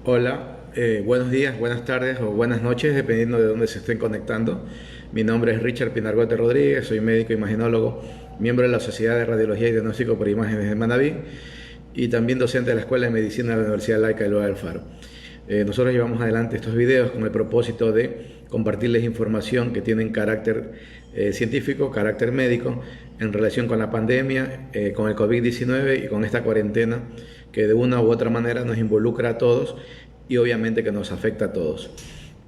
Hola, buenos días, buenas tardes o buenas noches, dependiendo de dónde se estén conectando. Mi nombre es Richard Pinargote Rodríguez, soy médico imaginólogo, miembro de la Sociedad de Radiología y Diagnóstico por Imágenes de Manabí y también docente de la Escuela de Medicina de la Universidad Laica de Loa del Faro. Nosotros llevamos adelante estos videos con el propósito de compartirles información que tiene carácter científico, carácter médico, en relación con la pandemia, con el COVID-19 y con esta cuarentena que de una u otra manera nos involucra a todos y obviamente que nos afecta a todos.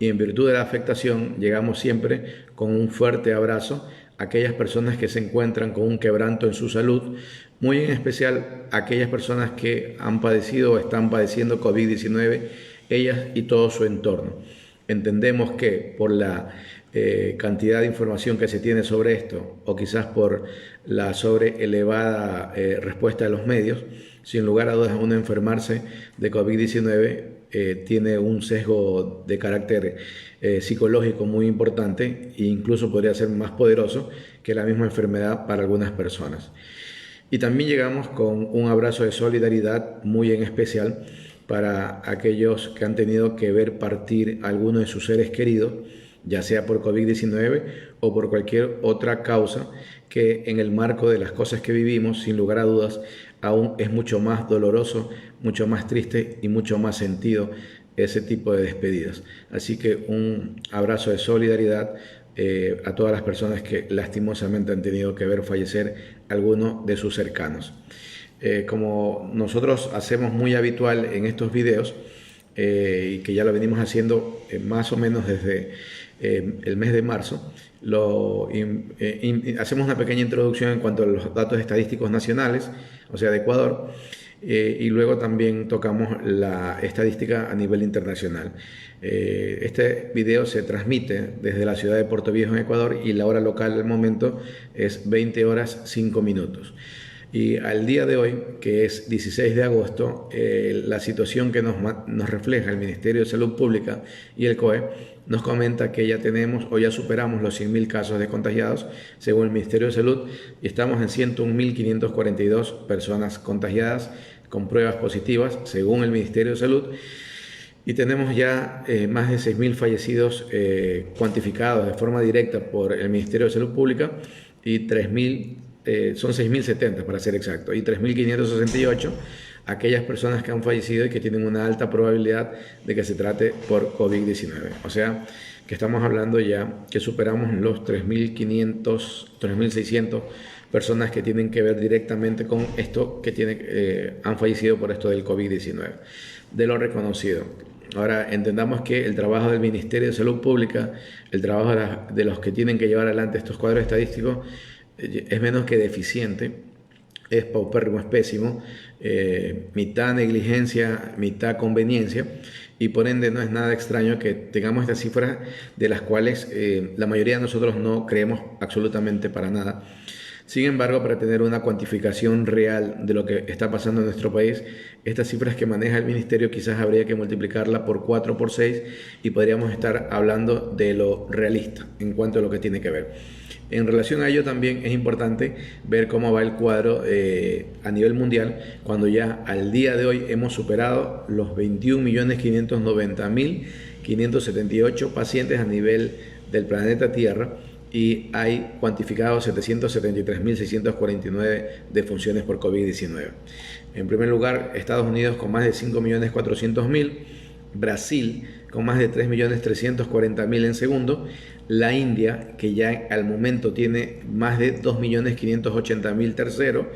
Y en virtud de la afectación llegamos siempre con un fuerte abrazo a aquellas personas que se encuentran con un quebranto en su salud, muy en especial a aquellas personas que han padecido o están padeciendo COVID-19, ellas y todo su entorno. Entendemos que por la cantidad de información que se tiene sobre esto, o quizás por la sobre elevada respuesta de los medios, sin lugar a dudas uno enfermarse de COVID-19 tiene un sesgo de carácter psicológico muy importante e incluso podría ser más poderoso que la misma enfermedad para algunas personas. Y también llegamos con un abrazo de solidaridad muy en especial para aquellos que han tenido que ver partir a alguno de sus seres queridos, ya sea por COVID-19 o por cualquier otra causa que en el marco de las cosas que vivimos, sin lugar a dudas, aún es mucho más doloroso, mucho más triste y mucho más sentido ese tipo de despedidas. Así que un abrazo de solidaridad a todas las personas que lastimosamente han tenido que ver fallecer alguno de sus cercanos. Como nosotros hacemos muy habitual en estos videos, y que ya lo venimos haciendo más o menos desde el mes de marzo, hacemos una pequeña introducción en cuanto a los datos estadísticos nacionales, o sea, de Ecuador, y luego también tocamos la estadística a nivel internacional. Este video se transmite desde la ciudad de Puerto Viejo en Ecuador y la hora local del momento es 20 horas 5 minutos. Y al día de hoy, que es 16 de agosto, la situación que nos refleja el Ministerio de Salud Pública y el COE nos comenta que ya tenemos o ya superamos los 100.000 casos de contagiados según el Ministerio de Salud y estamos en 101.542 personas contagiadas con pruebas positivas según el Ministerio de Salud y tenemos ya más de 6.000 fallecidos cuantificados de forma directa por el Ministerio de Salud Pública y 3.000 son 6.070 para ser exacto, y 3.568 aquellas personas que han fallecido y que tienen una alta probabilidad de que se trate por COVID-19. O sea, que estamos hablando ya que superamos los 3.500, 3.600 personas que tienen que ver directamente con esto, que han fallecido por esto del COVID-19, de lo reconocido. Ahora, entendamos que el trabajo del Ministerio de Salud Pública, el trabajo de los que tienen que llevar adelante estos cuadros estadísticos, es menos que deficiente, es paupérrimo, es pésimo, mitad negligencia, mitad conveniencia, y por ende no es nada extraño que tengamos estas cifras de las cuales la mayoría de nosotros no creemos absolutamente para nada. Sin embargo, para tener una cuantificación real de lo que está pasando en nuestro país, estas cifras que maneja el Ministerio quizás habría que multiplicarla por 4 o por 6 y podríamos estar hablando de lo realista en cuanto a lo que tiene que ver. En relación a ello también es importante ver cómo va el cuadro a nivel mundial, cuando ya al día de hoy hemos superado los 21.590.578 pacientes a nivel del planeta Tierra y hay cuantificados 773.649 defunciones por COVID-19. En primer lugar, Estados Unidos con más de 5.400.000, Brasil con más de 3.340.000 en segundo, la India, que ya al momento tiene más de 2.580.000 tercero,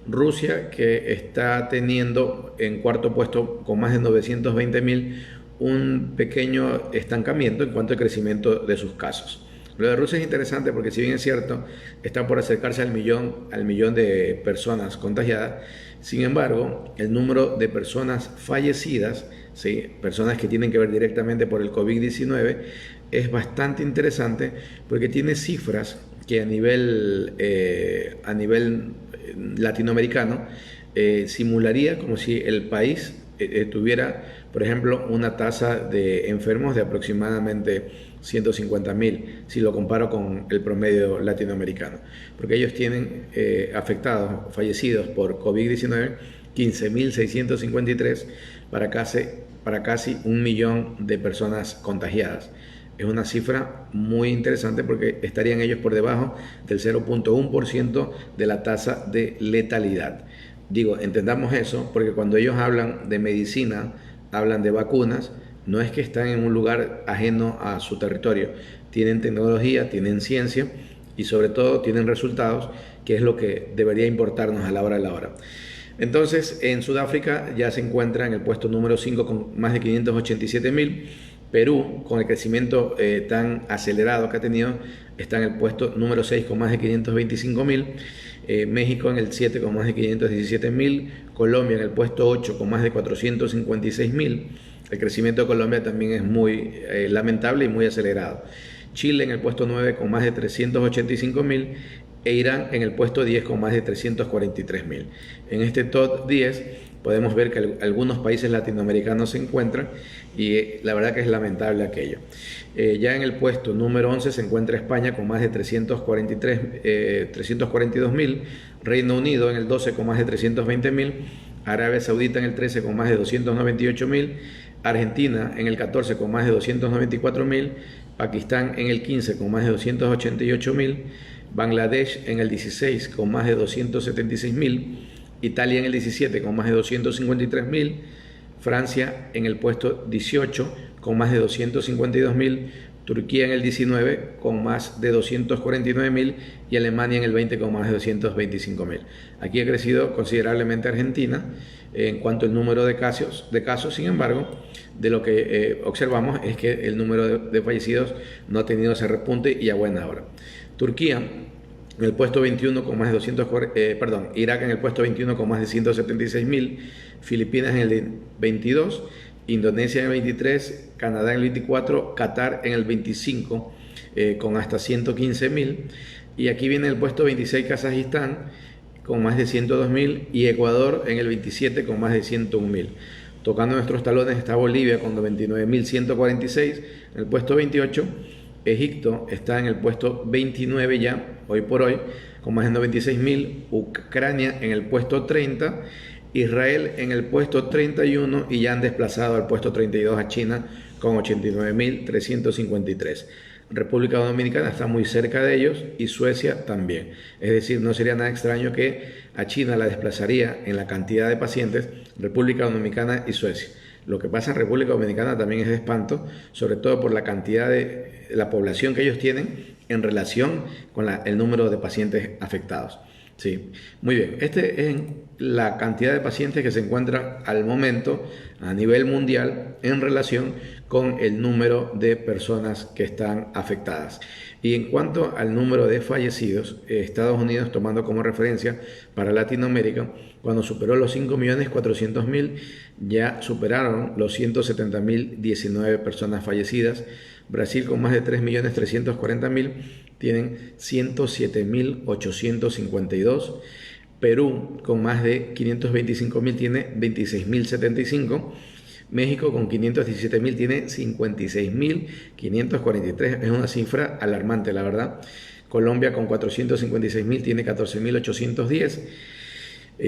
Rusia, que está teniendo en cuarto puesto con más de 920.000 un pequeño estancamiento en cuanto al crecimiento de sus casos. Lo de Rusia es interesante porque si bien es cierto, está por acercarse al millón de personas contagiadas, sin embargo, el número de personas fallecidas, ¿sí?, personas que tienen que ver directamente por el COVID-19, es bastante interesante porque tiene cifras que a nivel latinoamericano simularía como si el país tuviera, por ejemplo, una tasa de enfermos de aproximadamente 150.000, si lo comparo con el promedio latinoamericano, porque ellos tienen afectados, fallecidos por COVID-19, 15.653 para casi 1 millón de personas contagiadas. Es una cifra muy interesante porque estarían ellos por debajo del 0,1% de la tasa de letalidad. Digo, entendamos eso, porque cuando ellos hablan de medicina, hablan de vacunas, no es que están en un lugar ajeno a su territorio. Tienen tecnología, tienen ciencia y sobre todo tienen resultados, que es lo que debería importarnos a la hora de la hora. Entonces, en Sudáfrica ya se encuentra en el puesto número 5 con más de 587.000. Perú, con el crecimiento tan acelerado que ha tenido, está en el puesto número 6 con más de 525.000. México en el 7 con más de 517.000. Colombia en el puesto 8 con más de 456.000. El crecimiento de Colombia también es muy lamentable y muy acelerado. Chile en el puesto 9 con más de 385.000 e Irán en el puesto 10 con más de 343.000. En este top 10 podemos ver que algunos países latinoamericanos se encuentran y la verdad que es lamentable aquello. Ya en el puesto número 11 se encuentra España con más de 342.000, Reino Unido en el 12 con más de 320.000, Arabia Saudita en el 13 con más de 298.000, Argentina en el 14 con más de 294.000, Pakistán en el 15 con más de 288.000, Bangladesh en el 16 con más de 276.000, Italia en el 17 con más de 253.000, Francia en el puesto 18 con más de 252.000, Turquía en el 19 con más de 249.000 y Alemania en el 20 con más de 225.000. Aquí ha crecido considerablemente Argentina en cuanto al número de casos. Sin embargo, de lo que observamos es que el número de fallecidos no ha tenido ese repunte y a buena hora. Turquía en el puesto 21 con más de 240, Irak en el puesto 21 con más de 176.000, Filipinas en el 22, Indonesia en el 23, Canadá en el 24, Qatar en el 25 con hasta 115.000, y aquí viene el puesto 26 Kazajistán con más de 102.000 y Ecuador en el 27 con más de 101.000. Tocando nuestros talones está Bolivia con 29.146 en el puesto 28. Egipto está en el puesto 29 ya, hoy por hoy, con más de 96.000, Ucrania en el puesto 30, Israel en el puesto 31 y ya han desplazado al puesto 32 a China con 89.353. República Dominicana está muy cerca de ellos y Suecia también. Es decir, no sería nada extraño que a China la desplazaría en la cantidad de pacientes República Dominicana y Suecia. Lo que pasa en República Dominicana también es de espanto, sobre todo por la cantidad de la población que ellos tienen en relación con el número de pacientes afectados. Sí, muy bien. Este es la cantidad de pacientes que se encuentran al momento a nivel mundial en relación con el número de personas que están afectadas. Y en cuanto al número de fallecidos, Estados Unidos, tomando como referencia para Latinoamérica, cuando superó los 5.400.000, ya superaron los 170.019 personas fallecidas. Brasil, con más de 3.340.000, tienen 107.852. Perú, con más de 525.000, tiene 26.075. México, con 517.000, tiene 56.543. Es una cifra alarmante, la verdad. Colombia, con 456.000, tiene 14.810.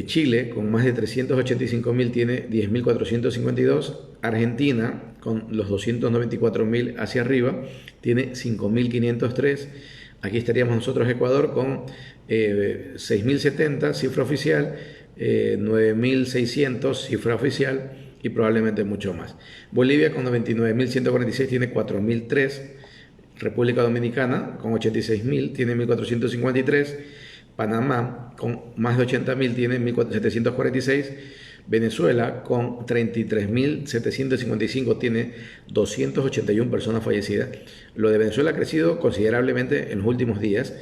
Chile, con más de 385.000, tiene 10.452. Argentina, con los 294.000 hacia arriba, tiene 5.503. Aquí estaríamos nosotros, Ecuador, con 6.070, cifra oficial, 9.600, cifra oficial, y probablemente mucho más. Bolivia, con 99.146, tiene 4.003. República Dominicana, con 86.000, tiene 1.453. Panamá, con más de 80.000, tiene 1.746. Venezuela, con 33.755, tiene 281 personas fallecidas. Lo de Venezuela ha crecido considerablemente en los últimos días,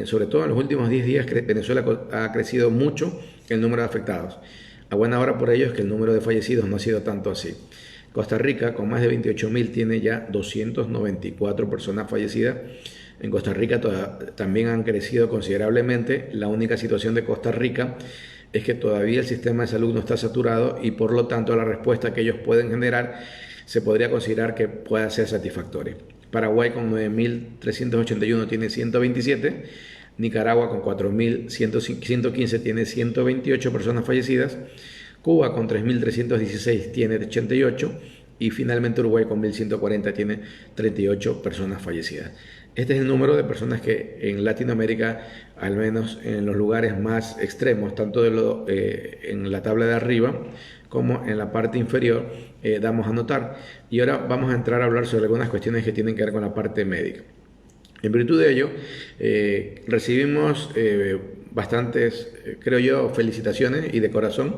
sobre todo en los últimos 10 días Venezuela ha crecido mucho el número de afectados. A buena hora por ello es que el número de fallecidos no ha sido tanto así. Costa Rica, con más de 28.000, tiene ya 294 personas fallecidas. En Costa Rica también han crecido considerablemente. La única situación de Costa Rica es que todavía el sistema de salud no está saturado y por lo tanto la respuesta que ellos pueden generar se podría considerar que pueda ser satisfactoria. Paraguay, con 9.381, tiene 127. Nicaragua con 4.115 tiene 128 personas fallecidas, Cuba con 3.316 tiene 88 y finalmente Uruguay con 1.140 tiene 38 personas fallecidas. Este es el número de personas que en Latinoamérica, al menos en los lugares más extremos, tanto en la tabla de arriba como en la parte inferior, damos a notar. Y ahora vamos a entrar a hablar sobre algunas cuestiones que tienen que ver con la parte médica. En virtud de ello, recibimos bastantes, creo yo, felicitaciones y de corazón,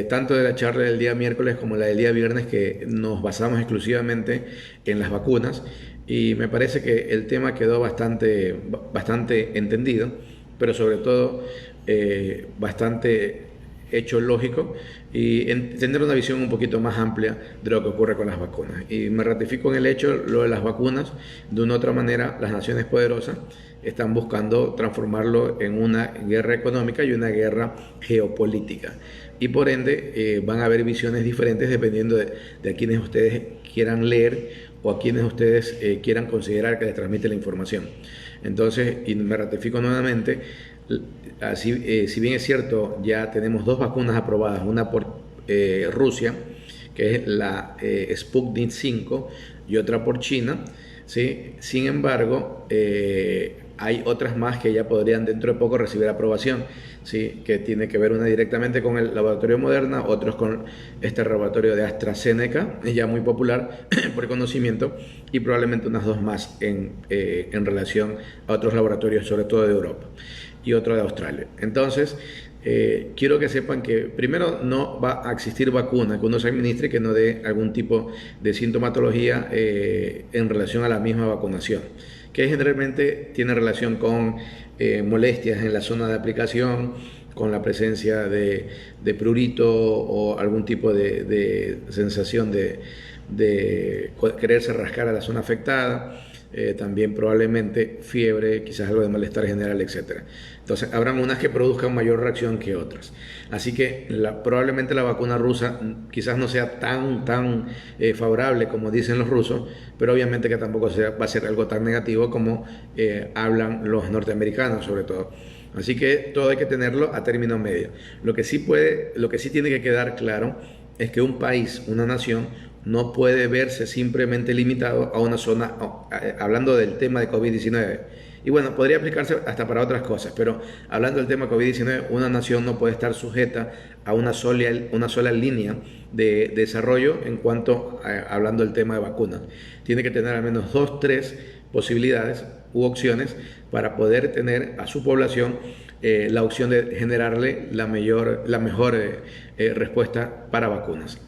tanto de la charla del día miércoles como la del día viernes, que nos basamos exclusivamente en las vacunas, y me parece que el tema quedó bastante entendido, pero sobre todo bastante hecho lógico y tener una visión un poquito más amplia de lo que ocurre con las vacunas. Y me ratifico en el hecho, lo de las vacunas, de una u otra manera, las naciones poderosas están buscando transformarlo en una guerra económica y una guerra geopolítica. Y por ende van a haber visiones diferentes dependiendo de a quienes ustedes quieran leer o a quienes ustedes quieran considerar que les transmite la información. Entonces, y me ratifico nuevamente, si bien es cierto, ya tenemos dos vacunas aprobadas, una por Rusia, que es la Sputnik 5, y otra por China, ¿sí? Sin embargo, hay otras más que ya podrían dentro de poco recibir aprobación, ¿sí? Que tiene que ver una directamente con el laboratorio Moderna, otros con este laboratorio de AstraZeneca, ya muy popular por conocimiento, y probablemente unas dos más en relación a otros laboratorios, sobre todo de Europa, y otro de Australia. Entonces, quiero que sepan que primero no va a existir vacuna que uno se administre que no dé algún tipo de sintomatología en relación a la misma vacunación, que generalmente tiene relación con molestias en la zona de aplicación, con la presencia de prurito o algún tipo de sensación de quererse rascar a la zona afectada, también probablemente fiebre, quizás algo de malestar general, etc. Entonces habrán unas que produzcan mayor reacción que otras. Así que probablemente la vacuna rusa quizás no sea tan favorable como dicen los rusos, pero obviamente que tampoco va a ser algo tan negativo como hablan los norteamericanos sobre todo. Así que todo hay que tenerlo a término medio. Lo que sí tiene que quedar claro es que un país, una nación, no puede verse simplemente limitado a una zona, hablando del tema de COVID-19. Y bueno, podría aplicarse hasta para otras cosas, pero hablando del tema COVID-19, una nación no puede estar sujeta a una sola línea de desarrollo en cuanto hablando del tema de vacunas. Tiene que tener al menos 2, 3 posibilidades u opciones para poder tener a su población la opción de generarle la mejor respuesta para vacunas.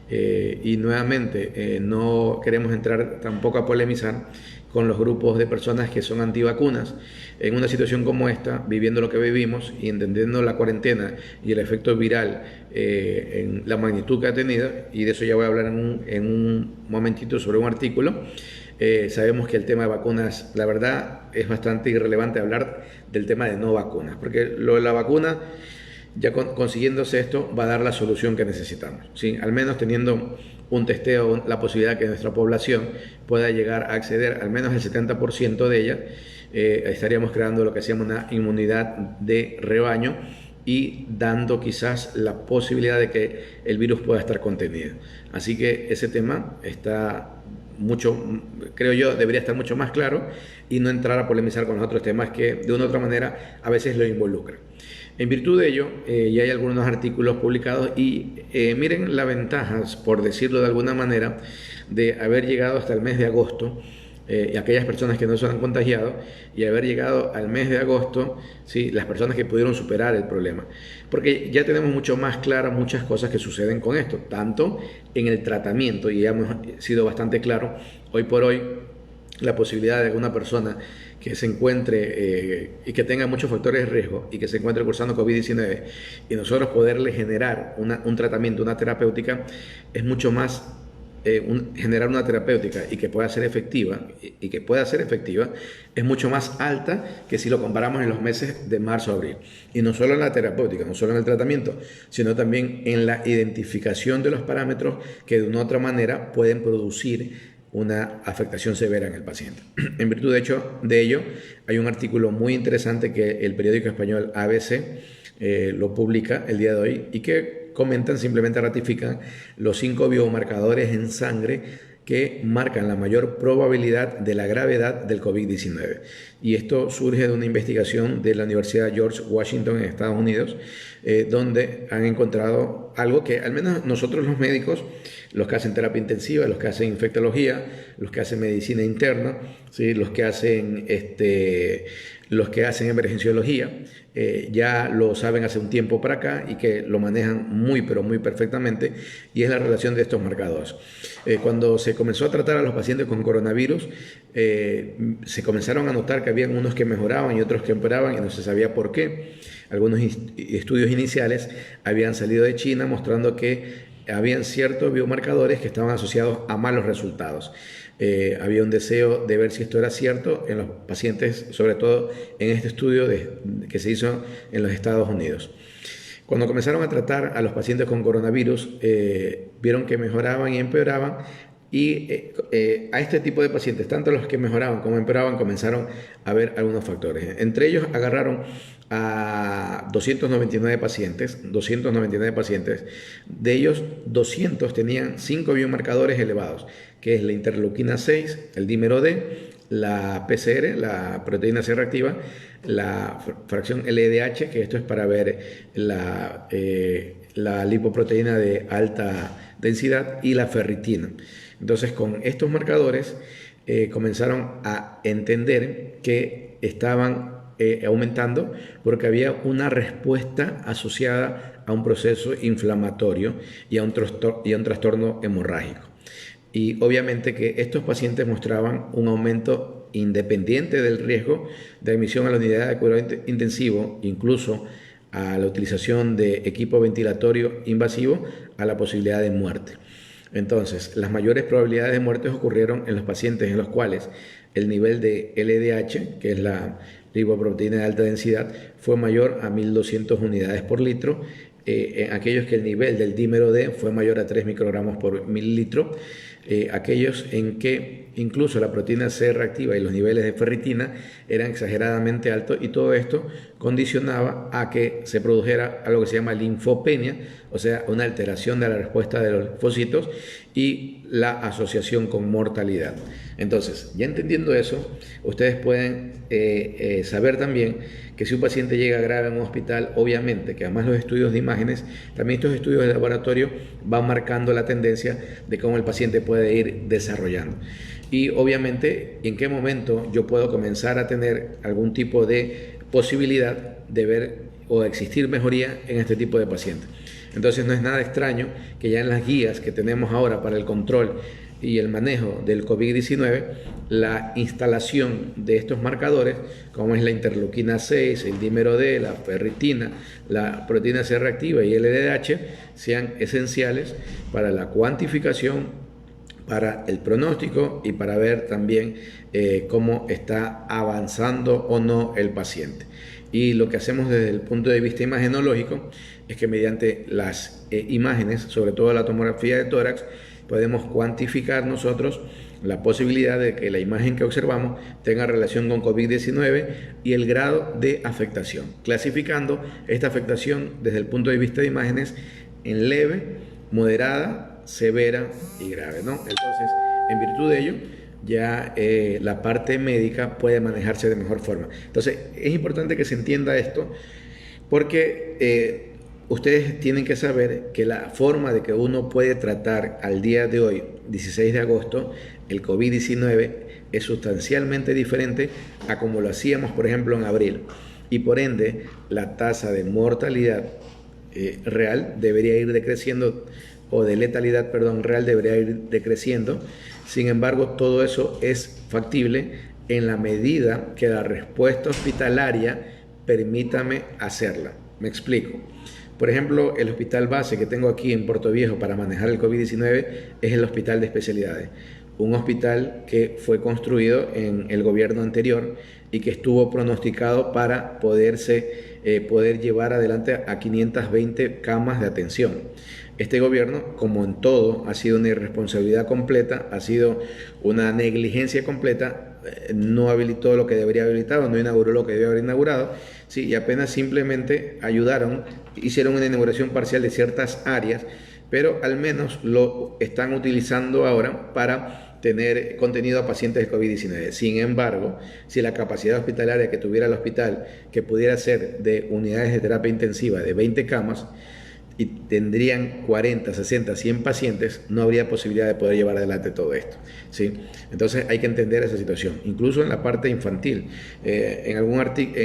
Y nuevamente no queremos entrar tampoco a polemizar con los grupos de personas que son antivacunas. En una situación como esta, viviendo lo que vivimos y entendiendo la cuarentena y el efecto viral en la magnitud que ha tenido, y de eso ya voy a hablar en un momentito sobre un artículo, sabemos que el tema de vacunas, la verdad, es bastante irrelevante hablar del tema de no vacunas, porque lo de la vacuna, ya consiguiéndose esto, va a dar la solución que necesitamos, ¿sí? Al menos teniendo un testeo, la posibilidad que nuestra población pueda llegar a acceder al menos el 70% de ella, estaríamos creando lo que se llama una inmunidad de rebaño y dando quizás la posibilidad de que el virus pueda estar contenido. Así que ese tema creo yo, debería estar mucho más claro y no entrar a polemizar con los otros temas que de una u otra manera a veces lo involucran. En virtud de ello, ya hay algunos artículos publicados y miren las ventajas, por decirlo de alguna manera, de haber llegado hasta el mes de agosto, y aquellas personas que no se han contagiado, y haber llegado al mes de agosto, ¿sí? Las personas que pudieron superar el problema. Porque ya tenemos mucho más claras muchas cosas que suceden con esto, tanto en el tratamiento, y ya hemos sido bastante claros, hoy por hoy, la posibilidad de que una persona que se encuentre y que tenga muchos factores de riesgo y que se encuentre cursando COVID-19 y nosotros poderle generar un tratamiento, una terapéutica, es mucho más generar una terapéutica y que pueda ser efectiva es mucho más alta que si lo comparamos en los meses de marzo a abril. Y no solo en la terapéutica, no solo en el tratamiento, sino también en la identificación de los parámetros que de una u otra manera pueden producir una afectación severa en el paciente. En virtud de ello, hay un artículo muy interesante que el periódico español ABC lo publica el día de hoy y que comentan, simplemente ratifican los 5 biomarcadores en sangre que marcan la mayor probabilidad de la gravedad del COVID-19. Y esto surge de una investigación de la Universidad George Washington en Estados Unidos, donde han encontrado algo que al menos nosotros los médicos, los que hacen terapia intensiva, los que hacen infectología, los que hacen medicina interna, ¿sí? los que hacen emergenciología, ya lo saben hace un tiempo para acá y que lo manejan muy pero muy perfectamente, y es la relación de estos marcadores. Cuando se comenzó a tratar a los pacientes con coronavirus, se comenzaron a notar que habían unos que mejoraban y otros que empeoraban y no se sabía por qué. Algunos estudios iniciales habían salido de China mostrando que habían ciertos biomarcadores que estaban asociados a malos resultados. Había un deseo de ver si esto era cierto en los pacientes, sobre todo en este estudio que se hizo en los Estados Unidos. Cuando comenzaron a tratar a los pacientes con coronavirus, vieron que mejoraban y empeoraban, y a este tipo de pacientes, tanto los que mejoraban como empeoraban, comenzaron a ver algunos factores. Entre ellos agarraron a 299 pacientes, de ellos 200 tenían 5 biomarcadores elevados, que es la interleuquina 6, el dímero D, la PCR, la proteína C reactiva, la fracción LDH, que esto es para ver la lipoproteína de alta densidad, y la ferritina. Entonces, con estos marcadores comenzaron a entender que estaban aumentando porque había una respuesta asociada a un proceso inflamatorio y a un trastorno hemorrágico. Y obviamente que estos pacientes mostraban un aumento independiente del riesgo de admisión a la unidad de cuidado intensivo, incluso a la utilización de equipo ventilatorio invasivo, a la posibilidad de muerte. Entonces, las mayores probabilidades de muerte ocurrieron en los pacientes en los cuales el nivel de LDH, que es la lipoproteína de alta densidad, fue mayor a 1200 unidades por litro, en aquellos que el nivel del dímero D fue mayor a 3 microgramos por mililitro, aquellos en que incluso la proteína C reactiva y los niveles de ferritina eran exageradamente altos, y todo esto condicionaba a que se produjera algo que se llama linfopenia, o sea, una alteración de la respuesta de los linfocitos y la asociación con mortalidad. Entonces, ya entendiendo eso, ustedes pueden saber también que si un paciente llega grave a un hospital, obviamente que además los estudios de imágenes, también estos estudios de laboratorio van marcando la tendencia de cómo el paciente puede ir desarrollando. Y obviamente en qué momento yo puedo comenzar a tener algún tipo de posibilidad de ver o de existir mejoría en este tipo de pacientes. Entonces no es nada extraño que ya en las guías que tenemos ahora para el control y el manejo del COVID-19, la instalación de estos marcadores, como es la interleuquina 6, el dímero D, la ferritina, la proteína C reactiva y el LDH, sean esenciales para la cuantificación, para el pronóstico y para ver también cómo está avanzando o no el paciente. Y lo que hacemos desde el punto de vista imagenológico es que mediante las imágenes, sobre todo la tomografía de tórax, podemos cuantificar nosotros la posibilidad de que la imagen que observamos tenga relación con COVID-19 y el grado de afectación, clasificando esta afectación desde el punto de vista de imágenes en leve, moderada, severa y grave, ¿no? Entonces, en virtud de ello, ya la parte médica puede manejarse de mejor forma. Entonces, es importante que se entienda esto porque ustedes tienen que saber que la forma de que uno puede tratar al día de hoy, 16 de agosto, el COVID-19 es sustancialmente diferente a como lo hacíamos, por ejemplo, en abril. Y por ende, la tasa de mortalidad real debería ir decreciendo, o de letalidad, perdón, real debería ir decreciendo. Sin embargo, todo eso es factible en la medida que la respuesta hospitalaria permítame hacerla. Me explico. Por ejemplo, el hospital base que tengo aquí en Puerto Viejo para manejar el COVID-19 es el Hospital de Especialidades, un hospital que fue construido en el gobierno anterior y que estuvo pronosticado para poder llevar adelante a 520 camas de atención. este gobierno, como en todo, ha sido una irresponsabilidad completa, ha sido una negligencia completa, no habilitó lo que debería haber habilitado, no inauguró lo que debería haber inaugurado, sí, y apenas simplemente ayudaron, hicieron una inauguración parcial de ciertas áreas, pero al menos lo están utilizando ahora para tener contenido a pacientes de COVID-19. Sin embargo, si la capacidad hospitalaria que tuviera el hospital, que pudiera ser de unidades de terapia intensiva de 20 camas, y tendrían 40, 60, 100 pacientes, no habría posibilidad de poder llevar adelante todo esto, ¿sí? Entonces hay que entender esa situación, incluso en la parte infantil. En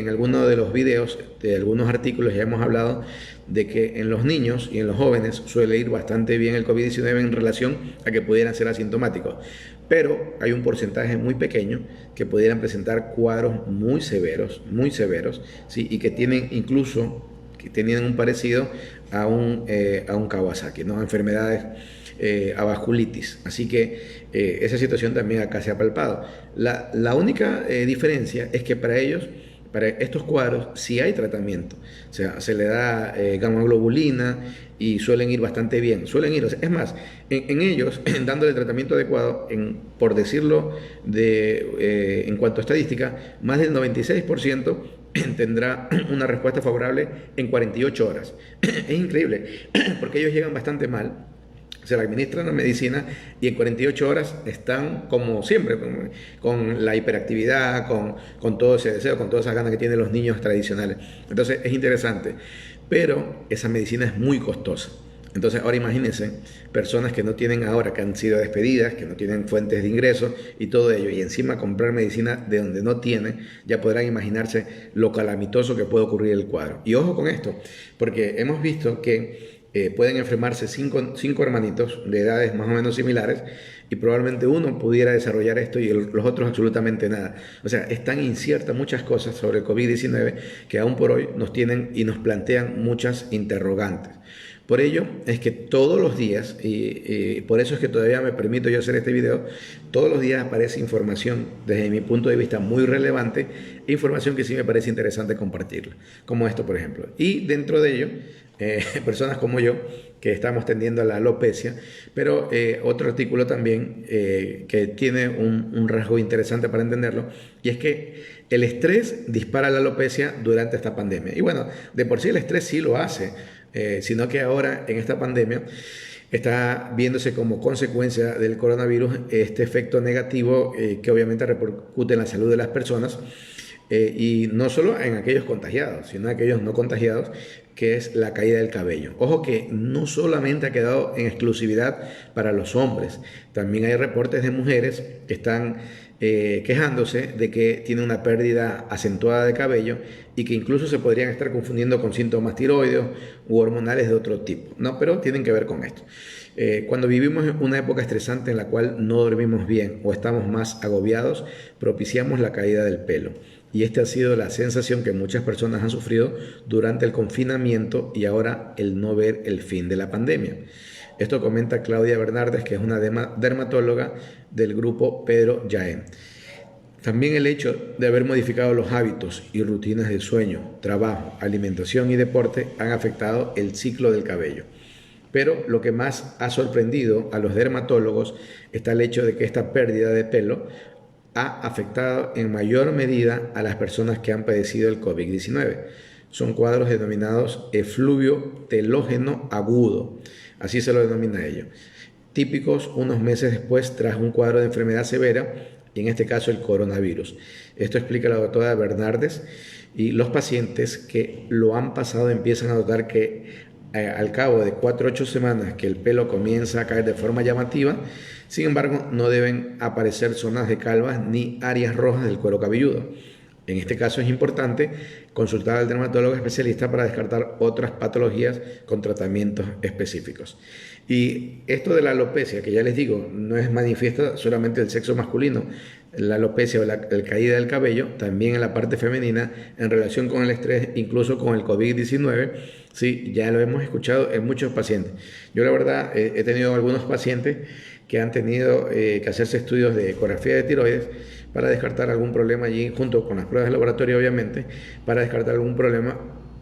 alguno de los videos, de algunos artículos ya hemos hablado de que en los niños y en los jóvenes suele ir bastante bien el COVID-19 en relación a que pudieran ser asintomáticos, pero hay un porcentaje muy pequeño que pudieran presentar cuadros muy severos, ¿sí? Y que tienen incluso que tenían un parecido a un Kawasaki, ¿no? A enfermedades, a vasculitis. Así que esa situación también acá se ha palpado. La única diferencia es que para ellos, para estos cuadros, sí hay tratamiento. O sea, se le da gamma globulina y suelen ir bastante bien. Suelen ir, o sea, es más, en ellos, dándole tratamiento adecuado, por decirlo en cuanto a estadística, más del 96% tendrá una respuesta favorable en 48 horas. Es increíble, porque ellos llegan bastante mal, se le administran la medicina y en 48 horas están como siempre, con la hiperactividad, con todo ese deseo, con todas esas ganas que tienen los niños tradicionales. Entonces es interesante, pero esa medicina es muy costosa. Entonces ahora imagínense personas que no tienen ahora, que han sido despedidas, que no tienen fuentes de ingresos y todo ello, y encima comprar medicina de donde no tienen, ya podrán imaginarse lo calamitoso que puede ocurrir el cuadro. Y ojo con esto, porque hemos visto que pueden enfermarse cinco hermanitos de edades más o menos similares y probablemente uno pudiera desarrollar esto y los otros absolutamente nada. O sea, es tan incierta muchas cosas sobre el COVID-19 que aún por hoy nos tienen y nos plantean muchas interrogantes. Por ello es que todos los días, y por eso es que todavía me permito yo hacer este video, todos los días aparece información desde mi punto de vista muy relevante, información que sí me parece interesante compartirla, como esto por ejemplo. Y dentro de ello, personas como yo, que estamos tendiendo a la alopecia, pero otro artículo también que tiene un rasgo interesante para entenderlo, y es que el estrés dispara la alopecia durante esta pandemia. Y bueno, de por sí el estrés sí lo hace, sino que ahora en esta pandemia está viéndose como consecuencia del coronavirus este efecto negativo que obviamente repercute en la salud de las personas, y no solo en aquellos contagiados, sino en aquellos no contagiados, que es la caída del cabello. Ojo que no solamente ha quedado en exclusividad para los hombres, también hay reportes de mujeres que están quejándose de que tienen una pérdida acentuada de cabello y que incluso se podrían estar confundiendo con síntomas tiroideos u hormonales de otro tipo, ¿no? Pero tienen que ver con esto. Cuando vivimos una época estresante en la cual no dormimos bien o estamos más agobiados, propiciamos la caída del pelo. Y esta ha sido la sensación que muchas personas han sufrido durante el confinamiento y ahora el no ver el fin de la pandemia. Esto comenta Claudia Bernardes, que es una dermatóloga del grupo Pedro Jaén. También el hecho de haber modificado los hábitos y rutinas de sueño, trabajo, alimentación y deporte han afectado el ciclo del cabello. Pero lo que más ha sorprendido a los dermatólogos está el hecho de que esta pérdida de pelo ha afectado en mayor medida a las personas que han padecido el COVID-19. Son cuadros denominados efluvio telógeno agudo, así se lo denomina a ello, típicos unos meses después tras un cuadro de enfermedad severa, y en este caso el coronavirus. Esto explica la doctora Bernardes, y los pacientes que lo han pasado empiezan a notar que al cabo de 4 a 8 semanas que el pelo comienza a caer de forma llamativa. Sin embargo, no deben aparecer zonas de calvas ni áreas rojas del cuero cabelludo. En este caso es importante consultar al dermatólogo especialista para descartar otras patologías con tratamientos específicos. Y esto de la alopecia, que ya les digo, no es manifiesta solamente del sexo masculino. La alopecia o la caída del cabello, también en la parte femenina, en relación con el estrés, incluso con el COVID-19, sí, ya lo hemos escuchado en muchos pacientes. Yo la verdad he tenido algunos pacientes que han tenido que hacerse estudios de ecografía de tiroides para descartar algún problema allí, junto con las pruebas de laboratorio obviamente, para descartar algún problema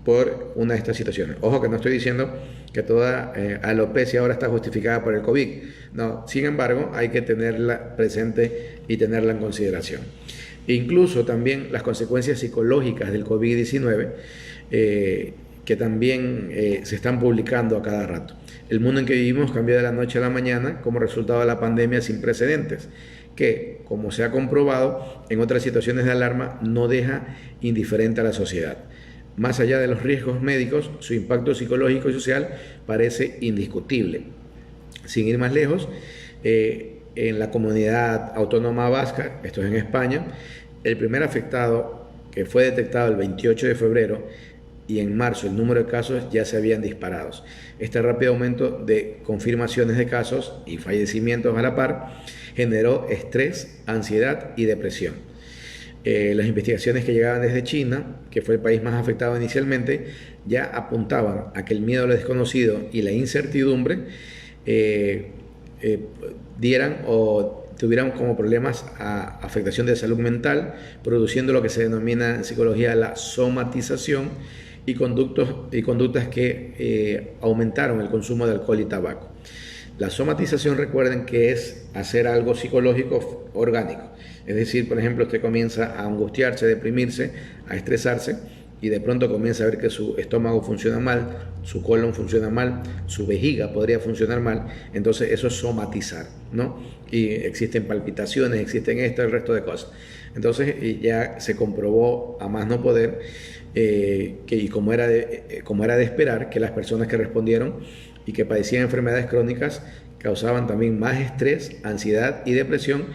por una de estas situaciones. Ojo que no estoy diciendo que toda alopecia ahora está justificada por el COVID. No, sin embargo, hay que tenerla presente y tenerla en consideración. Incluso también las consecuencias psicológicas del COVID-19 que también se están publicando a cada rato. El mundo en que vivimos cambió de la noche a la mañana como resultado de la pandemia sin precedentes, que, como se ha comprobado en otras situaciones de alarma, no deja indiferente a la sociedad. Más allá de los riesgos médicos, su impacto psicológico y social parece indiscutible. Sin ir más lejos, en la comunidad autónoma vasca, esto es en España, el primer afectado que fue detectado el 28 de febrero y en marzo el número de casos ya se habían disparado. Este rápido aumento de confirmaciones de casos y fallecimientos a la par generó estrés, ansiedad y depresión. Las investigaciones que llegaban desde China, que fue el país más afectado inicialmente, ya apuntaban a que el miedo a lo desconocido y la incertidumbre dieran o tuvieran como problemas a afectación de salud mental, produciendo lo que se denomina en psicología la somatización y conductas que aumentaron el consumo de alcohol y tabaco. La somatización, recuerden que es hacer algo psicológico orgánico. Es decir, por ejemplo, usted comienza a angustiarse, a deprimirse, a estresarse y de pronto comienza a ver que su estómago funciona mal, su colon funciona mal, su vejiga podría funcionar mal. Entonces eso es somatizar, ¿no? Y existen palpitaciones, existen el resto de cosas. Entonces ya se comprobó a más no poder como era de esperar, que las personas que respondieron y que padecían enfermedades crónicas causaban también más estrés, ansiedad y depresión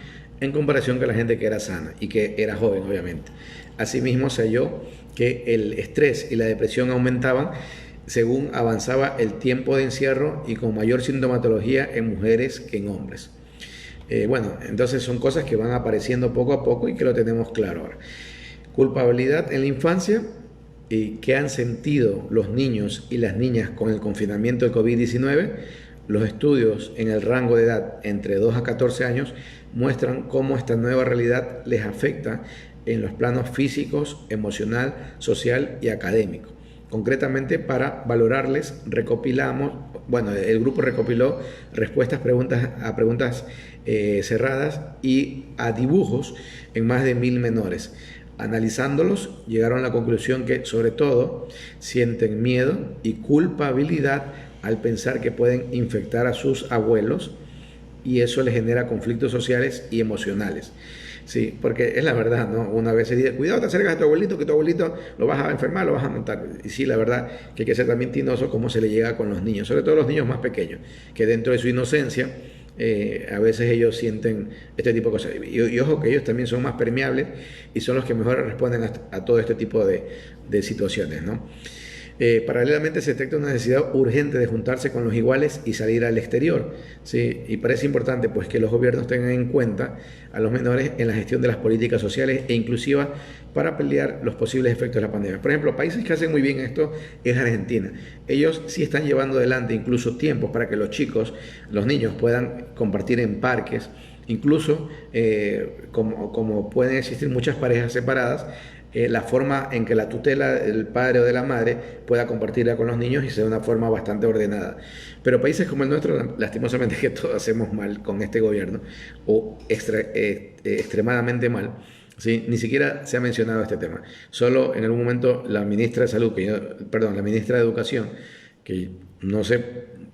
en comparación con la gente que era sana y que era joven, obviamente. Asimismo, se halló que el estrés y la depresión aumentaban según avanzaba el tiempo de encierro y con mayor sintomatología en mujeres que en hombres. Bueno, entonces son cosas que van apareciendo poco a poco y que lo tenemos claro ahora. Culpabilidad en la infancia. ¿Qué han sentido los niños y las niñas con el confinamiento del COVID-19? Los estudios en el rango de edad entre 2 a 14 años muestran cómo esta nueva realidad les afecta en los planos físicos, emocional, social y académico. Concretamente, para valorarles, el grupo recopiló respuestas a preguntas cerradas y a dibujos en más de 1000 menores. Analizándolos, llegaron a la conclusión que, sobre todo, sienten miedo y culpabilidad al pensar que pueden infectar a sus abuelos y eso les genera conflictos sociales y emocionales. Sí, porque es la verdad, ¿no? Una vez se dice, cuidado, te acercas a tu abuelito, que tu abuelito lo vas a enfermar, lo vas a montar. Y sí, la verdad que hay que ser también tinoso cómo se le llega con los niños, sobre todo los niños más pequeños, que dentro de su inocencia, a veces ellos sienten este tipo de cosas. Y ojo que ellos también son más permeables y son los que mejor responden a todo este tipo de situaciones, ¿no? Paralelamente se detecta una necesidad urgente de juntarse con los iguales y salir al exterior, ¿sí? Y parece importante pues que los gobiernos tengan en cuenta a los menores en la gestión de las políticas sociales e inclusivas para paliar los posibles efectos de la pandemia. Por ejemplo, países que hacen muy bien esto es Argentina. Ellos sí están llevando adelante incluso tiempos para que los chicos, los niños puedan compartir en parques, incluso como pueden existir muchas parejas separadas, la forma en que la tutela del padre o de la madre pueda compartirla con los niños y sea de una forma bastante ordenada. Pero países como el nuestro, lastimosamente que todos hacemos mal con este gobierno, o extremadamente mal, ¿sí? Ni siquiera se ha mencionado este tema. Solo en algún momento la ministra de Salud, la ministra de Educación, que no sé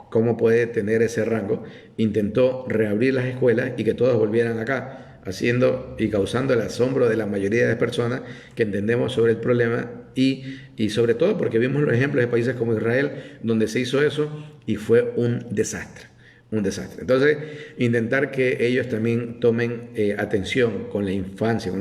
cómo puede tener ese rango, intentó reabrir las escuelas y que todos volvieran acá, haciendo y causando el asombro de la mayoría de personas que entendemos sobre el problema y sobre todo porque vimos los ejemplos de países como Israel donde se hizo eso y fue un desastre. Entonces, intentar que ellos también tomen atención con la infancia,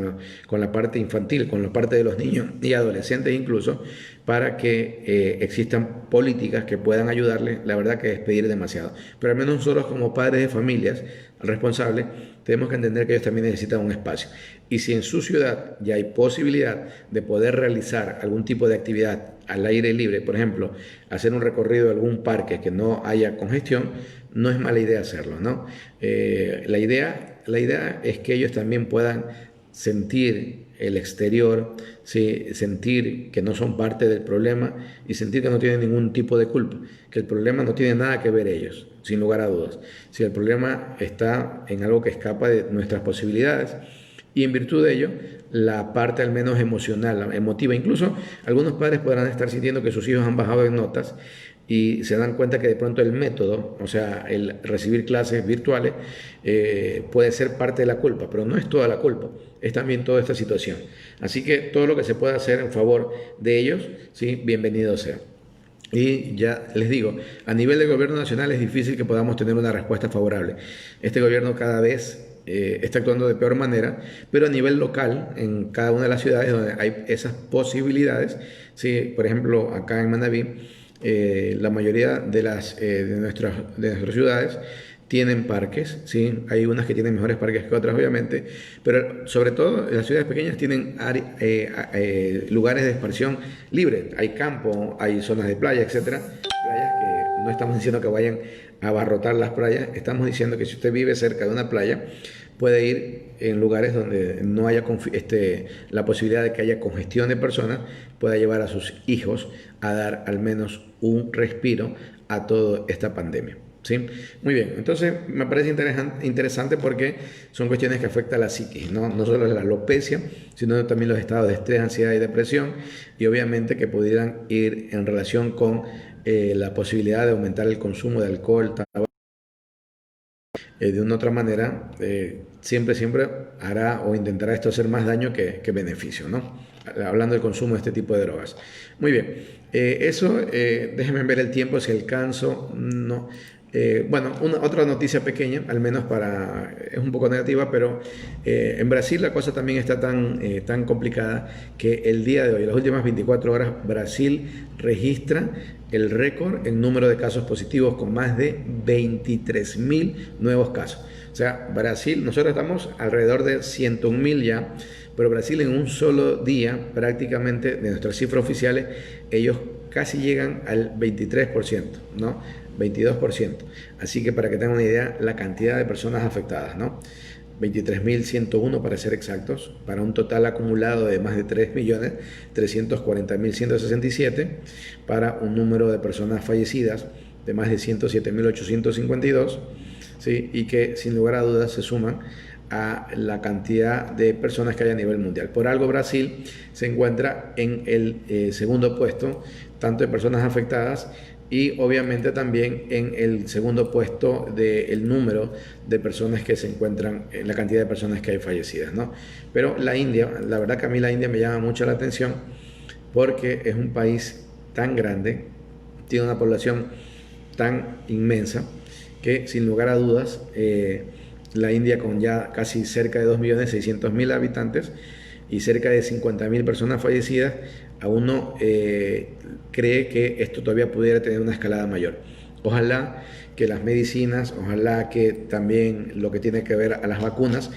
con la parte infantil, con la parte de los niños y adolescentes incluso, para que existan políticas que puedan ayudarles, la verdad que es pedir demasiado. Pero al menos nosotros como padres de familias responsables, tenemos que entender que ellos también necesitan un espacio. Y si en su ciudad ya hay posibilidad de poder realizar algún tipo de actividad al aire libre, por ejemplo, hacer un recorrido de algún parque que no haya congestión, no es mala idea hacerlo, ¿no? La idea es que ellos también puedan sentir el exterior, ¿sí? Sentir que no son parte del problema y sentir que no tienen ningún tipo de culpa, que el problema no tiene nada que ver ellos, sin lugar a dudas. Si el problema está en algo que escapa de nuestras posibilidades, y en virtud de ello, la parte al menos emocional, emotiva, incluso algunos padres podrán estar sintiendo que sus hijos han bajado en notas y se dan cuenta que de pronto el método, o sea, el recibir clases virtuales, puede ser parte de la culpa, pero no es toda la culpa, es también toda esta situación. Así que todo lo que se pueda hacer en favor de ellos, ¿sí? Bienvenido sea. Y ya les digo, a nivel de gobierno nacional es difícil que podamos tener una respuesta favorable. Este gobierno cada vez está actuando de peor manera, pero a nivel local, en cada una de las ciudades donde hay esas posibilidades, ¿sí? Por ejemplo, acá en Manabí, la mayoría de nuestras ciudades tienen parques, ¿sí? Hay unas que tienen mejores parques que otras, obviamente, pero sobre todo las ciudades pequeñas tienen lugares de expansión libre. Hay campo, hay zonas de playa, etcétera. Playas que no estamos diciendo que vayan a abarrotar las playas, estamos diciendo que si usted vive cerca de una playa, puede ir en lugares donde no haya la posibilidad de que haya congestión de personas, pueda llevar a sus hijos a dar al menos un respiro a toda esta pandemia. ¿Sí? Muy bien, entonces me parece interesante porque son cuestiones que afectan a la psiquis, no solo la alopecia, sino también los estados de estrés, ansiedad y depresión, y obviamente que pudieran ir en relación con la posibilidad de aumentar el consumo de alcohol, tabaco, de una u otra manera, siempre hará o intentará esto hacer más daño que beneficio, ¿no? Hablando del consumo de este tipo de drogas. Muy bien, déjenme ver el tiempo, si alcanzo, no. Bueno, otra noticia pequeña, al menos es un poco negativa, pero en Brasil la cosa también está tan complicada que el día de hoy, las últimas 24 horas, Brasil registra el récord en número de casos positivos con más de 23.000 nuevos casos. O sea, Brasil, nosotros estamos alrededor de 101.000 ya, pero Brasil en un solo día, prácticamente de nuestras cifras oficiales, ellos casi llegan al 23%, ¿no? 22%. Así que para que tengan una idea, la cantidad de personas afectadas, ¿no? 23.101 para ser exactos, para un total acumulado de más de 3.340.167, para un número de personas fallecidas de más de 107.852, ¿sí? Y que sin lugar a dudas se suman a la cantidad de personas que hay a nivel mundial. Por algo Brasil se encuentra en el segundo puesto, tanto de personas afectadas y obviamente también en el segundo puesto del número de personas que se encuentran, en la cantidad de personas que hay fallecidas, ¿no? Pero la India, la verdad que a mí la India me llama mucho la atención porque es un país tan grande, tiene una población tan inmensa que sin lugar a dudas la India, con ya casi cerca de 2.600.000 habitantes y cerca de 50.000 personas fallecidas, a uno cree que esto todavía pudiera tener una escalada mayor. Ojalá que las medicinas, ojalá que también lo que tiene que ver a las vacunas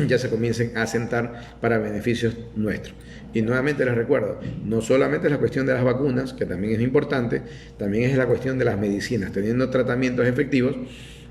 ya se comiencen a sentar para beneficios nuestros. Y nuevamente les recuerdo, no solamente es la cuestión de las vacunas, que también es importante, también es la cuestión de las medicinas. Teniendo tratamientos efectivos,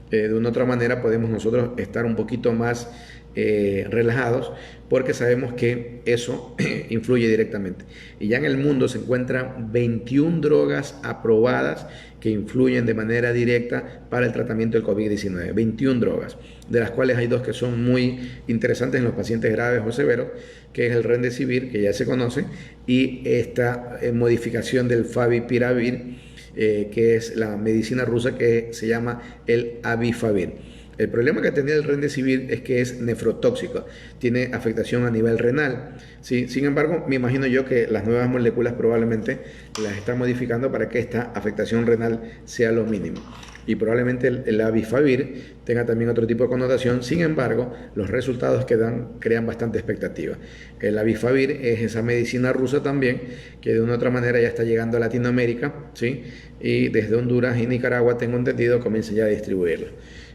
de una u otra manera podemos nosotros estar un poquito más relajados, porque sabemos que eso influye directamente. Y ya en el mundo se encuentran 21 drogas aprobadas que influyen de manera directa para el tratamiento del COVID-19. 21 drogas, de las cuales hay dos que son muy interesantes en los pacientes graves o severos, que es el Remdesivir, que ya se conoce, y esta modificación del Favipiravir, que es la medicina rusa que se llama el Avifavir. El problema que tenía el Remdesivir es que es nefrotóxico, tiene afectación a nivel renal, ¿sí? Sin embargo, me imagino yo que las nuevas moléculas probablemente las están modificando para que esta afectación renal sea lo mínimo. Y probablemente el Avifavir tenga también otro tipo de connotación. Sin embargo, los resultados que dan crean bastante expectativa. El Avifavir es esa medicina rusa también, que de una u otra manera ya está llegando a Latinoamérica, ¿sí? Y desde Honduras y Nicaragua, tengo entendido, comienza ya a distribuirla.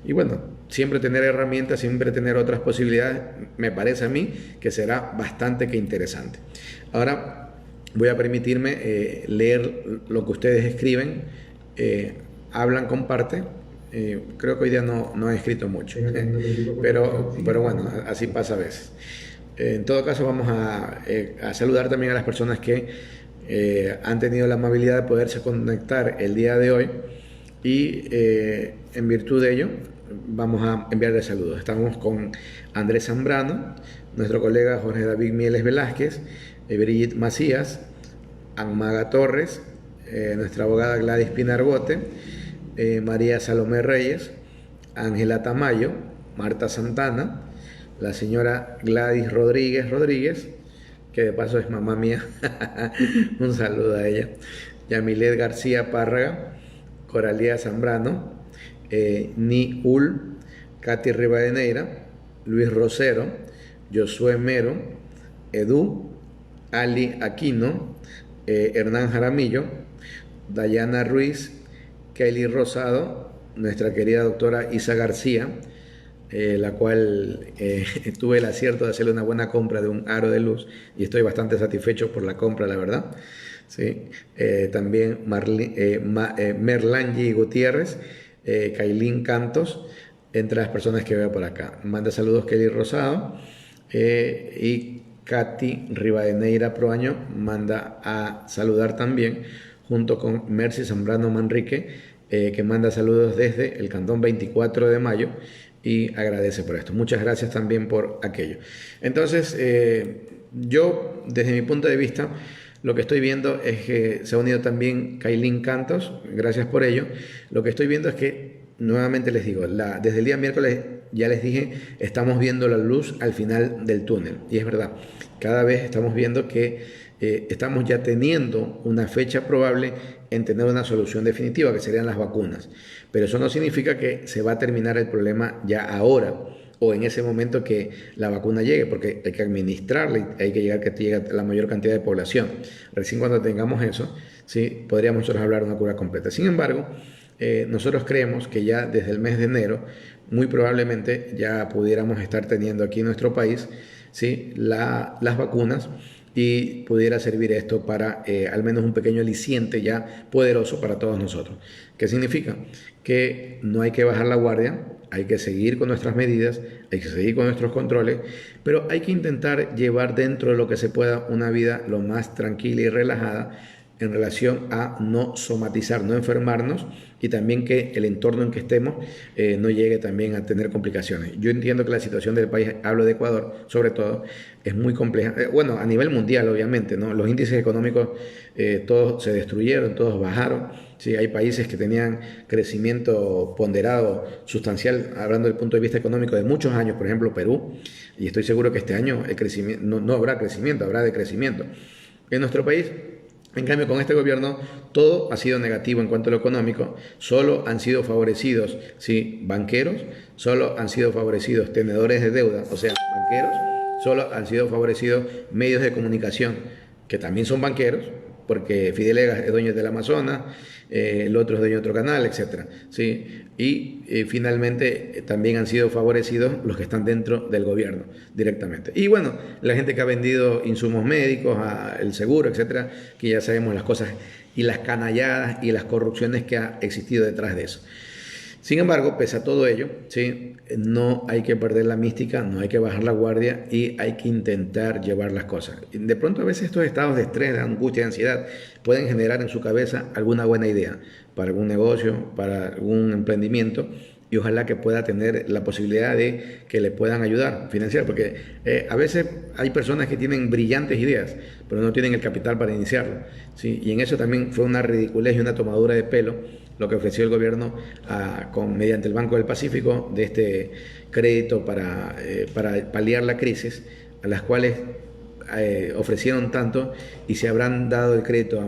Y bueno, siempre tener herramientas, siempre tener otras posibilidades, me parece a mí que será bastante que interesante. Ahora voy a permitirme leer lo que ustedes escriben, hablan, comparte. Creo que hoy día no he escrito mucho, pero bueno, así pasa a veces. En todo caso, vamos a saludar también a las personas que han tenido la amabilidad de poderse conectar el día de hoy y en virtud de ello vamos a enviarles saludos. Estamos con Andrés Zambrano, nuestro colega Jorge David Mieles Velázquez, Brigitte Macías, Anmaga Torres, nuestra abogada Gladys Pinargote, María Salomé Reyes, Ángela Tamayo, Marta Santana, la señora Gladys Rodríguez, que de paso es mamá mía, un saludo a ella, Yamilet García Párraga, Coralía Zambrano, Niul, Katy Rivadeneira, Luis Rosero, Josué Mero, Edu, Ali Aquino, Hernán Jaramillo, Dayana Ruiz, Kelly Rosado, nuestra querida doctora Isa García, la cual tuve el acierto de hacerle una buena compra de un aro de luz y estoy bastante satisfecho por la compra, la verdad. ¿Sí? También Merlangi Gutiérrez, Kailin Cantos, entre las personas que veo por acá. Manda saludos Kelly Rosado y Katy Rivadeneira Proaño manda a saludar también, junto con Mercy Zambrano Manrique, que manda saludos desde el Cantón 24 de Mayo y agradece por esto. Muchas gracias también por aquello. Entonces, yo, desde mi punto de vista, lo que estoy viendo es que se ha unido también Kailin Cantos, gracias por ello. Lo que estoy viendo es que, nuevamente les digo, desde el día miércoles, ya les dije, estamos viendo la luz al final del túnel. Y es verdad, cada vez estamos viendo que estamos ya teniendo una fecha probable en tener una solución definitiva, que serían las vacunas. Pero eso no significa que se va a terminar el problema ya ahora o en ese momento que la vacuna llegue, porque hay que administrarla y hay que llegar que llegue a la mayor cantidad de población. Recién cuando tengamos eso, ¿sí?, podríamos nosotros hablar de una cura completa. Sin embargo, nosotros creemos que ya desde el mes de enero, muy probablemente ya pudiéramos estar teniendo aquí en nuestro país, ¿sí?, las vacunas, y pudiera servir esto para al menos un pequeño aliciente ya poderoso para todos nosotros. ¿Qué significa? Que no hay que bajar la guardia, hay que seguir con nuestras medidas, hay que seguir con nuestros controles, pero hay que intentar llevar dentro de lo que se pueda una vida lo más tranquila y relajada en relación a no somatizar, no enfermarnos, y también que el entorno en que estemos no llegue también a tener complicaciones. Yo entiendo que la situación del país, hablo de Ecuador sobre todo, es muy compleja. Bueno, a nivel mundial obviamente, ¿no? Los índices económicos todos se destruyeron, todos bajaron. Sí, hay países que tenían crecimiento ponderado sustancial, hablando del punto de vista económico, de muchos años, por ejemplo Perú, y estoy seguro que este año el crecimiento, no habrá crecimiento, habrá decrecimiento. En nuestro país, en cambio, con este gobierno todo ha sido negativo en cuanto a lo económico. Solo han sido favorecidos, ¿sí?, banqueros, solo han sido favorecidos tenedores de deuda, o sea, banqueros, solo han sido favorecidos medios de comunicación, que también son banqueros, porque Fidel Egas es dueño del Amazonas, el otro es dueño de otro canal, etc. ¿Sí? Y finalmente también han sido favorecidos los que están dentro del gobierno directamente. Y bueno, la gente que ha vendido insumos médicos, el seguro, etc., que ya sabemos las cosas y las canalladas y las corrupciones que ha existido detrás de eso. Sin embargo, pese a todo ello, ¿sí?, no hay que perder la mística, no hay que bajar la guardia y hay que intentar llevar las cosas. De pronto a veces estos estados de estrés, de angustia, de ansiedad pueden generar en su cabeza alguna buena idea para algún negocio, para algún emprendimiento, y ojalá que pueda tener la posibilidad de que le puedan ayudar financiar, porque a veces hay personas que tienen brillantes ideas, pero no tienen el capital para iniciarlo, ¿sí? Y en eso también fue una ridiculez y una tomadura de pelo lo que ofreció el gobierno mediante el Banco del Pacífico, de este crédito para paliar la crisis, a las cuales ofrecieron tanto y se habrán dado el crédito a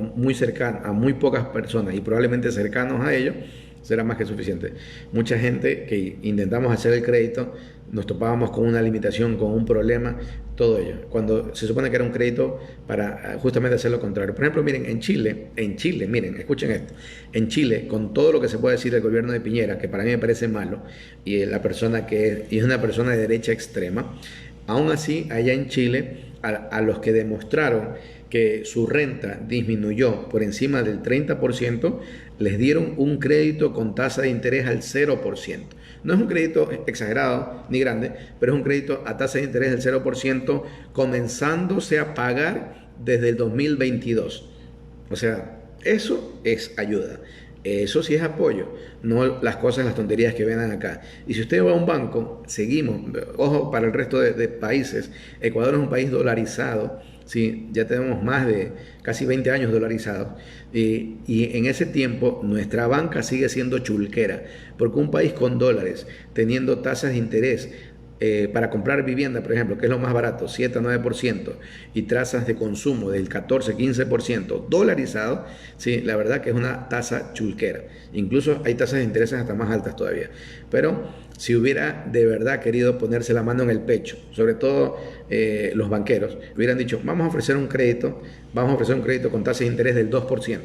muy pocas personas y probablemente cercanos a ellos, será más que suficiente. Mucha gente que intentamos hacer el crédito nos topábamos con una limitación, con un problema, todo ello, cuando se supone que era un crédito para justamente hacer lo contrario. Por ejemplo, miren, en Chile, miren, escuchen esto, en Chile, con todo lo que se puede decir del gobierno de Piñera, que para mí me parece malo, y la persona que es una persona de derecha extrema, aún así, allá en Chile, a los que demostraron que su renta disminuyó por encima del 30%, les dieron un crédito con tasa de interés al 0%. No es un crédito exagerado ni grande, pero es un crédito a tasa de interés del 0%, comenzándose a pagar desde el 2022. O sea, eso es ayuda. Eso sí es apoyo, no las cosas, las tonterías que ven acá. Y si usted va a un banco, seguimos, ojo para el resto de países, Ecuador es un país dolarizado, ¿sí? Ya tenemos más de casi 20 años dolarizados, y en ese tiempo nuestra banca sigue siendo chulquera, porque un país con dólares, teniendo tasas de interés, para comprar vivienda, por ejemplo, que es lo más barato, 7 a 9%, y tasas de consumo del 14-15% dolarizado, sí, la verdad que es una tasa chulquera. Incluso hay tasas de interés hasta más altas todavía. Pero si hubiera de verdad querido ponerse la mano en el pecho, sobre todo los banqueros, hubieran dicho, vamos a ofrecer un crédito con tasas de interés del 2%,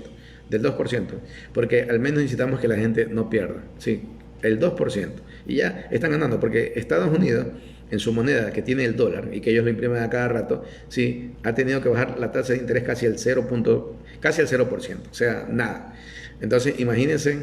porque al menos necesitamos que la gente no pierda, ¿sí? El 2%. Y ya están ganando, porque Estados Unidos, en su moneda que tiene el dólar y que ellos lo imprimen a cada rato, sí, ha tenido que bajar la tasa de interés casi al 0%, o sea, nada. Entonces, imagínense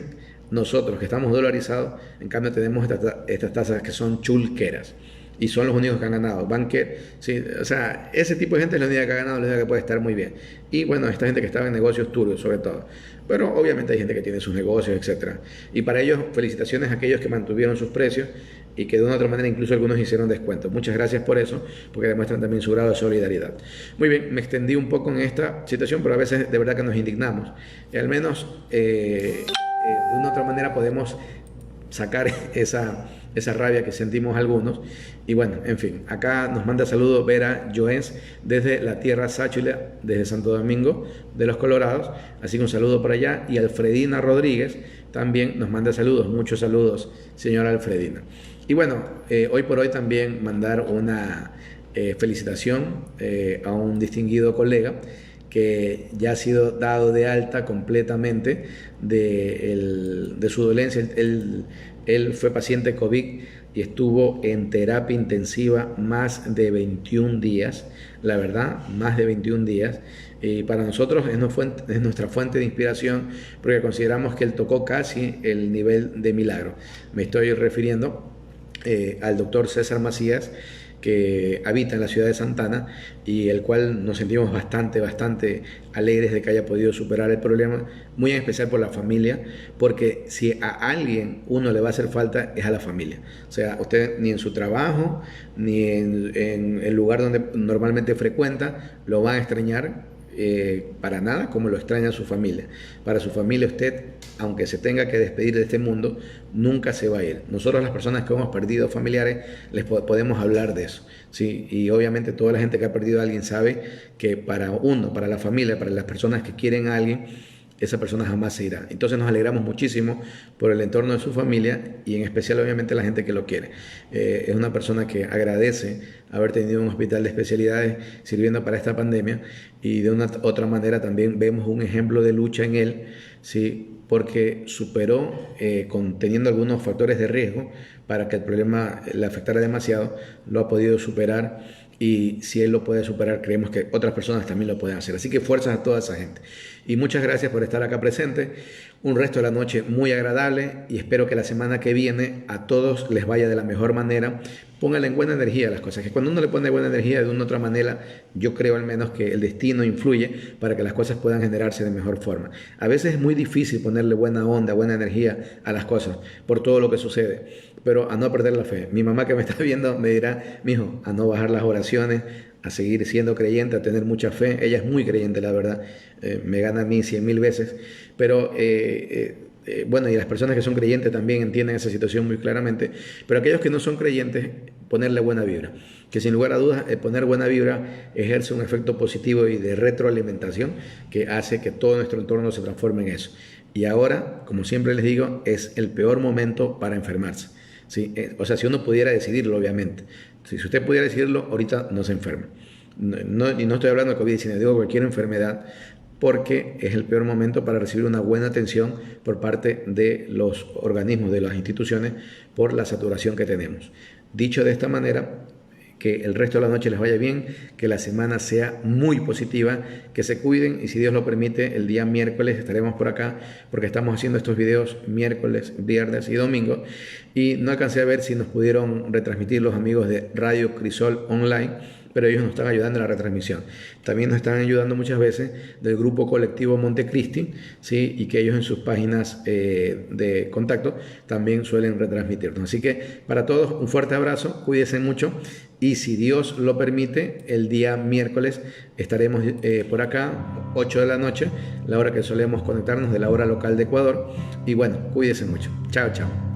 nosotros que estamos dolarizados, en cambio tenemos estas tasas que son chulqueras. Y son los únicos que han ganado. Banker, sí, o sea, ese tipo de gente es la única que ha ganado, la única que puede estar muy bien. Y bueno, esta gente que estaba en negocios turbios, sobre todo. Pero obviamente hay gente que tiene sus negocios, etcétera. Y para ellos, felicitaciones a aquellos que mantuvieron sus precios y que de una u otra manera incluso algunos hicieron descuentos. Muchas gracias por eso, porque demuestran también su grado de solidaridad. Muy bien, me extendí un poco en esta situación, pero a veces de verdad que nos indignamos. Y al menos de una u otra manera podemos sacar esa rabia que sentimos algunos. Y bueno, en fin, acá nos manda saludos Vera Joens desde la tierra Sáchila, desde Santo Domingo de los Colorados, así que un saludo para allá. Y Alfredina Rodríguez también nos manda saludos, muchos saludos, señora Alfredina. Y bueno, hoy por hoy también mandar una felicitación a un distinguido colega que ya ha sido dado de alta completamente de su dolencia. Él fue paciente COVID y estuvo en terapia intensiva más de 21 días, la verdad, más de 21 días. Y para nosotros es nuestra fuente de inspiración, porque consideramos que él tocó casi el nivel de milagro. Me estoy refiriendo al doctor César Macías, que habita en la ciudad de Santana, y el cual nos sentimos bastante alegres de que haya podido superar el problema, muy en especial por la familia, porque si a alguien uno le va a hacer falta es a la familia. O sea, usted ni en su trabajo, ni en el lugar donde normalmente frecuenta, lo va a extrañar para nada como lo extraña su familia. Para su familia usted, aunque se tenga que despedir de este mundo, nunca se va a ir. Nosotros, las personas que hemos perdido familiares, les podemos hablar de eso, ¿sí? Y obviamente toda la gente que ha perdido a alguien sabe que para uno, para la familia, para las personas que quieren a alguien, esa persona jamás se irá. Entonces nos alegramos muchísimo por el entorno de su familia y en especial obviamente la gente que lo quiere. Es una persona que agradece haber tenido un hospital de especialidades sirviendo para esta pandemia, y de una otra manera también vemos un ejemplo de lucha en él, ¿sí? Porque superó, teniendo algunos factores de riesgo para que el problema le afectara demasiado, lo ha podido superar. Y si él lo puede superar, creemos que otras personas también lo pueden hacer. Así que fuerzas a toda esa gente. Y muchas gracias por estar acá presente. Un resto de la noche muy agradable, y espero que la semana que viene a todos les vaya de la mejor manera. Pónganle en buena energía las cosas, que cuando uno le pone buena energía de una u otra manera, yo creo al menos que el destino influye para que las cosas puedan generarse de mejor forma. A veces es muy difícil ponerle buena onda, buena energía a las cosas por todo lo que sucede, pero a no perder la fe. Mi mamá, que me está viendo, me dirá: mijo, a no bajar las oraciones, a seguir siendo creyente, a tener mucha fe. Ella es muy creyente, la verdad, me gana a mí 100,000 veces, pero bueno, y las personas que son creyentes también entienden esa situación muy claramente, pero aquellos que no son creyentes, ponerle buena vibra, que sin lugar a dudas poner buena vibra ejerce un efecto positivo y de retroalimentación que hace que todo nuestro entorno se transforme en eso. Y ahora, como siempre les digo, es el peor momento para enfermarse, ¿sí? O sea, si uno pudiera decidirlo, obviamente. Si usted pudiera decidirlo, ahorita no se enferma. Y no estoy hablando de COVID-19, digo cualquier enfermedad, porque es el peor momento para recibir una buena atención por parte de los organismos, de las instituciones, por la saturación que tenemos. Dicho de esta manera, que el resto de la noche les vaya bien, que la semana sea muy positiva, que se cuiden y si Dios lo permite, el día miércoles estaremos por acá porque estamos haciendo estos videos miércoles, viernes y domingo y no alcancé a ver si nos pudieron retransmitir los amigos de Radio Crisol Online, pero ellos nos están ayudando en la retransmisión. También nos están ayudando muchas veces del grupo colectivo Montecristi, ¿sí? Y que ellos en sus páginas de contacto también suelen retransmitirnos. Así que para todos un fuerte abrazo, cuídense mucho y si Dios lo permite, el día miércoles estaremos por acá, 8 de la noche, la hora que solemos conectarnos de la hora local de Ecuador. Y bueno, cuídense mucho. Chao, chao.